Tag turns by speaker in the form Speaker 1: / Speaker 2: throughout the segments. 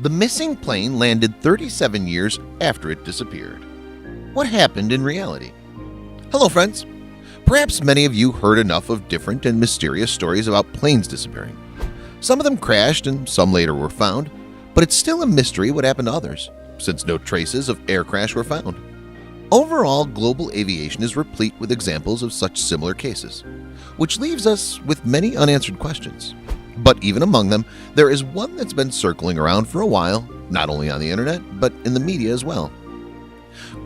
Speaker 1: The missing plane landed 37 years after it disappeared. What happened in reality? Hello friends! Perhaps many of you heard enough of different and mysterious stories about planes disappearing. Some of them crashed and some later were found, but it's still a mystery what happened to others, since no traces of air crash were found. Overall, global aviation is replete with examples of such similar cases, which leaves us with many unanswered questions. But even among them, there is one that's been circling around for a while, not only on the internet, but in the media as well.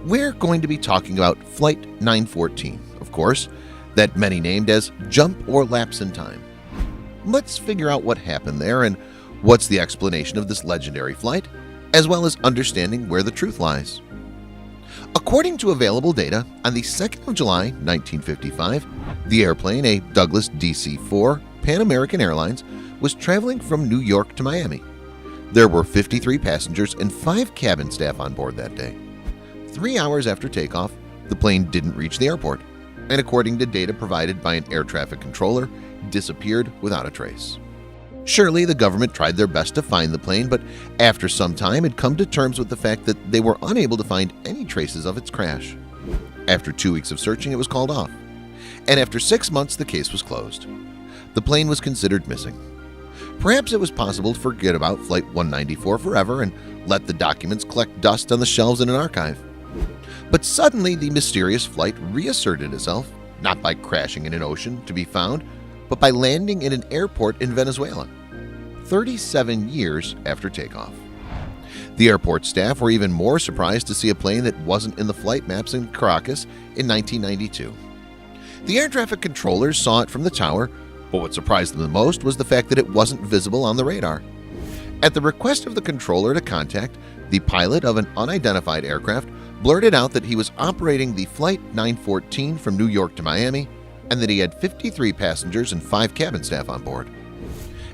Speaker 1: We're going to be talking about Flight 914, of course, that many named as jump or lapse in time. Let's figure out what happened there and what's the explanation of this legendary flight, as well as understanding where the truth lies. According to available data, on the 2nd of July, 1955, the airplane, a Douglas DC-4 Pan American Airlines, was traveling from New York to Miami. There were 53 passengers and 5 cabin staff on board that day. 3 hours after takeoff, the plane didn't reach the airport, and according to data provided by an air traffic controller, disappeared without a trace. Surely the government tried their best to find the plane, but after some time had come to terms with the fact that they were unable to find any traces of its crash. After 2 weeks of searching, it was called off, and after 6 months the case was closed. The plane was considered missing. Perhaps it was possible to forget about Flight 194 forever and let the documents collect dust on the shelves in an archive. But suddenly the mysterious flight reasserted itself, not by crashing in an ocean to be found, but by landing in an airport in Venezuela, 37 years after takeoff. The airport staff were even more surprised to see a plane that wasn't in the flight maps in Caracas in 1992. The air traffic controllers saw it from the tower, but what surprised them the most was the fact that it wasn't visible on the radar. At the request of the controller to contact, the pilot of an unidentified aircraft blurted out that he was operating the Flight 914 from New York to Miami and that he had 53 passengers and 5 cabin staff on board.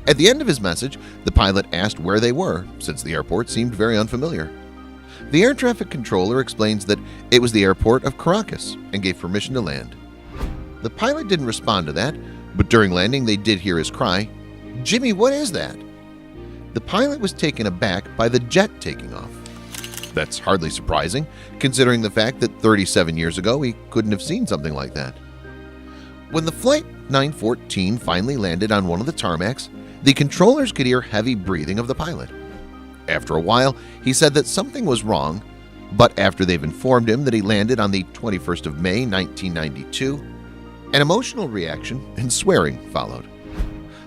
Speaker 1: At the end of his message, the pilot asked where they were, since the airport seemed very unfamiliar. The air traffic controller explains that it was the airport of Caracas and gave permission to land. The pilot didn't respond to that, but during landing they did hear his cry, "Jimmy, what is that?" The pilot was taken aback by the jet taking off. That's hardly surprising, considering the fact that 37 years ago he couldn't have seen something like that. When the Flight 914 finally landed on one of the tarmacs, the controllers could hear heavy breathing of the pilot. After a while, he said that something was wrong, but after they've informed him that he landed on the 21st of May, 1992, an emotional reaction and swearing followed.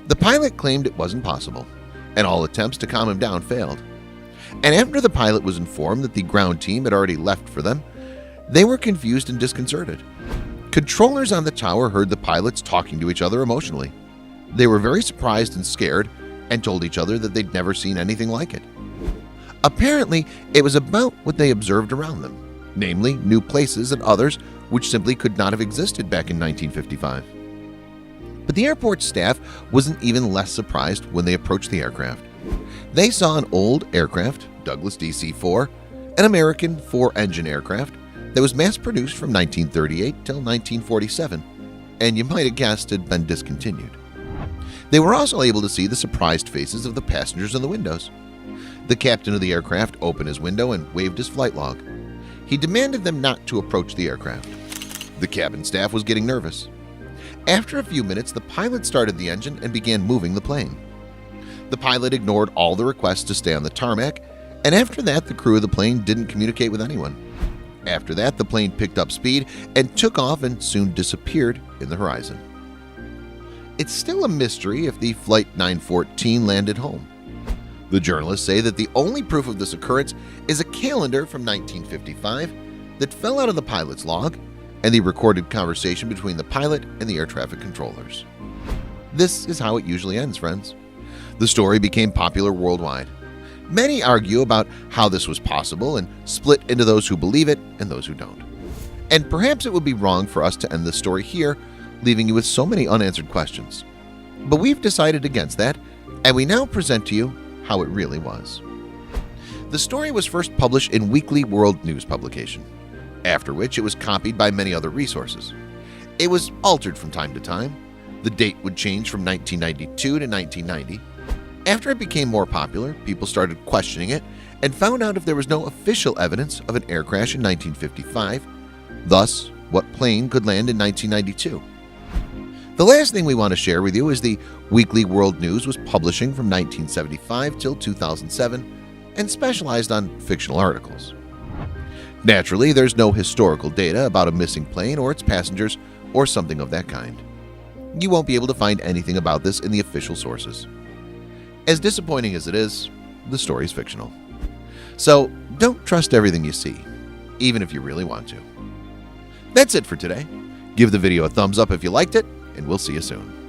Speaker 1: The pilot claimed it wasn't possible, and all attempts to calm him down failed. And after the pilot was informed that the ground team had already left for them, they were confused and disconcerted. Controllers on the tower heard the pilots talking to each other emotionally. They were very surprised and scared and told each other that they'd never seen anything like it. Apparently, it was about what they observed around them, namely new places and others which simply could not have existed back in 1955. But the airport staff wasn't even less surprised when they approached the aircraft. They saw an old aircraft, Douglas DC-4, an American 4-engine aircraft that was mass-produced from 1938 till 1947, and you might have guessed had been discontinued. They were also able to see the surprised faces of the passengers in the windows. The captain of the aircraft opened his window and waved his flight log. He demanded them not to approach the aircraft. The cabin staff was getting nervous. After a few minutes, the pilot started the engine and began moving the plane. The pilot ignored all the requests to stay on the tarmac, and after that, the crew of the plane didn't communicate with anyone. After that, the plane picked up speed and took off and soon disappeared in the horizon. It's still a mystery if the Flight 914 landed home. The journalists say that the only proof of this occurrence is a calendar from 1955 that fell out of the pilot's log and the recorded conversation between the pilot and the air traffic controllers. This is how it usually ends, friends. The story became popular worldwide. Many argue about how this was possible and split into those who believe it and those who don't. And perhaps it would be wrong for us to end this story here, leaving you with so many unanswered questions. But we've decided against that, and we now present to you how it really was. The story was first published in Weekly World News publication, after which it was copied by many other resources. It was altered from time to time. The date would change from 1992 to 1990, After it became more popular, people started questioning it and found out if there was no official evidence of an air crash in 1955, thus what plane could land in 1992. The last thing we want to share with you is the Weekly World News was publishing from 1975 till 2007 and specialized on fictional articles. Naturally, there's no historical data about a missing plane or its passengers or something of that kind. You won't be able to find anything about this in the official sources. As disappointing as it is, the story is fictional. So don't trust everything you see, even if you really want to. That's it for today. Give the video a thumbs up if you liked it, and we'll see you soon.